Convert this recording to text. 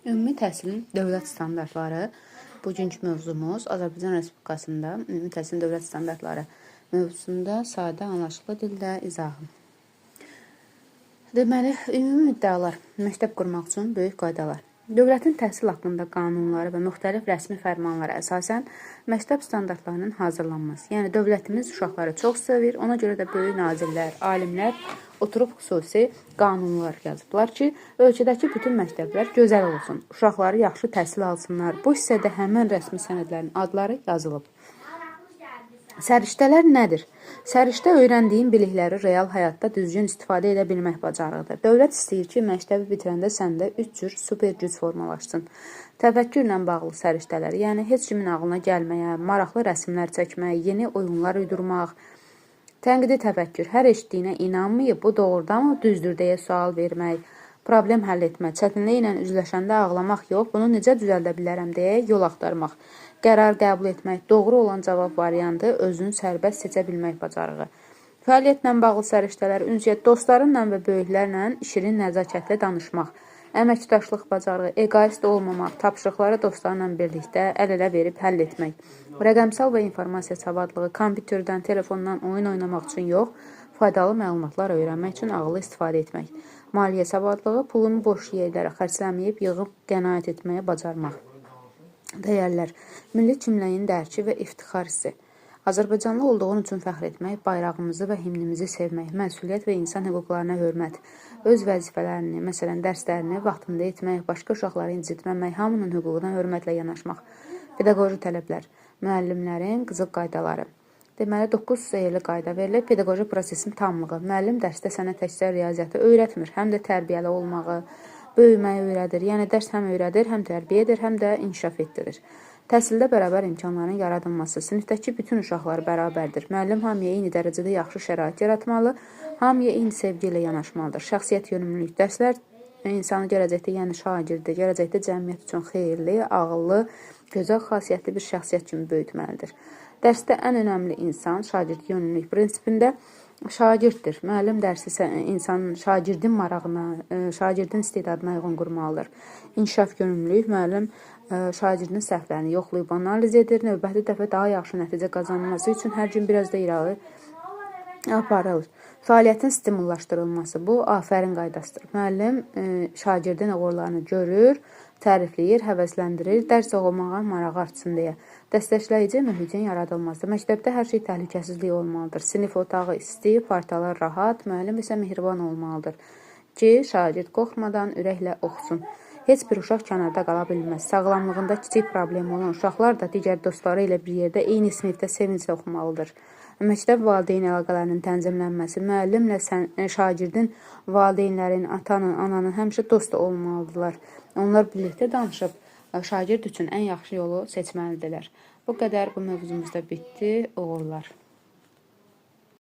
Ümumi təhsilin dövlət standartları bugünkü mövzumuz. Azərbaycan Respublikasında ümumi təhsilin dövlət standartları mövzusunda sadə, anlaşılır dildə izahım. Deməli, ümumi müddəalar, məktəb qurmaq üçün böyük qaydalar. Dövlətin təhsil haqqında qanunları və müxtəlif rəsmi fərmanlara əsasən məktəb standartlarının hazırlanması. Yəni, dövlətimiz uşaqları çox sevir, ona görə də böyük nazirlər, alimlər oturub xüsusi qanunlar yazıblar ki, ölkədəki bütün məktəblər gözəl olsun, uşaqları yaxşı təhsil alsınlar. Bu hissədə həmən rəsmi sənədlərin adları yazılıb. Səriştələr nədir? Səriştə öyrəndiyin bilikləri real həyatda düzgün istifadə edə bilmək bacarığıdır. Dövlət istəyir ki, məktəbi bitirəndə səndə 3 cür super güc formalaşsın. Təfəkkürlə bağlı səriştələr, yəni heç kimin ağlına gəlməyə, maraqlı rəsmlər çəkmək, yeni oyunlar uydurmaq, tənqidi təfəkkür, hər eşitdiyinə inanmayıb, bu doğrudanmı düzdür deyə sual vermək, problem həll etmək, çətinliyi ilə üzləşəndə ağlamaq yox, bunu necə düzəldə bilərəm deyə yol axtarmaq, qərar qəbul etmək, doğru olan cavab variantı özünü sərbəst seçə bilmək bacarığı. Fəaliyyətlə bağlı səriştələr, ünsiyyət, dostlarınla və böyüklərlə şirin nəzakətlə danışmaq, əməkdaşlıq bacarığı, egoist olmamaq, tapşırıqları dostlarla birlikdə əl-ələ verib həll etmək, rəqəmsal və informasiya savadlığı, kompüterdən, telefondan oyun oynamaq üçün yox, faydalı məlumatlar öyrənmək üçün ağıllı istifadə etmək, maliyyə savadlığı, pulunu boş yerlərə xərcləməyib, yığıb qənaət etməyə bacarmaq. Dəyərlər, milli kimliyin dərki və iftixar hissi. Azərbaycanlı olduğun üçün fəxr etmək, bayrağımızı və himnimizi sevmək, məsuliyyət və insan hüquqlarına hörmət, öz vəzifələrini, məsələn, dərslərini vaxtında etmək, başqa uşaqları incitməmək, hamının hüququna hörmətlə yanaşmaq. Pedaqoji tələblər, müəllimlərin qızıl qaydaları. Deməli, 9 seyirli qayda verilir. Pedaqoji prosesin tamlığı. Müəllim dərsdə sənə təkcə riyaziyyatı öyrətmir, həm də tərbiyəli olmağı, böyüməyi öyrədir. Yəni, dərs həm öyrədir, həm tərbiyə edir, həm də inkişaf etdirir. Təhsildə bərabər imkanların yaradılması. Sinifdəki bütün uşaqlar bərabərdir. Müəllim hamıya eyni dərəcədə yaxşı şərait yaratmalı, hamıya eyni sevgi ilə yanaşmalıdır. Şəxsiyyət yönümlülük dərslər insanı gələcəkdə, yəni şagirdi, gələcəkdə cəmiyyət üçün xeyirli, ağıllı, gözəl xasiyyətli bir şəxsiyyət kimi böyütməlidir. Dərsdə ən önəmli insan şagird yönümlülük prinsipində şagirddir. Müəllim dərsi insanın şagirdin marağına, şagirdin istedadına uyğun qurmalıdır. İnkişaf yönümlülük müəllim şagirdin səhvlərini yoxlayıb analiz edir. Növbəti dəfə daha yaxşı nəticə qazanılması üçün hər gün biraz da irəli aparılır. Fəaliyyətin stimullaşdırılması, bu afərin qaydasıdır. Müəllim şagirdin uğurlarını görür, tərifləyir, həvəsləndirir, dərs oxumağa marağı artsın deyə. Dəstəkləyici mühitin yaradılması. Məktəbdə hər şey təhlükəsizlik olmalıdır. Sinif otağı isti, partalar rahat, müəllim isə mehriban olmalıdır ki, şagird qorxmadan ürəklə oxusun. Heç bir uşaq kənarda qala bilməz. Sağlamlığında kiçik problem olan uşaqlar da digər dostları ilə bir yerdə eyni sinifdə sevinclə oxumalıdır. Məktəb valideyn əlaqələrinin tənzimlənməsi, müəllimlə şagirdin, valideynlərin, atanın, ananın həmişə dost olmalıdırlar. Onlar birlikdə danışıb, şagird üçün ən yaxşı yolu seçməlidirlər. Bu qədər bu mövzumuzda bitdi. Uğurlar.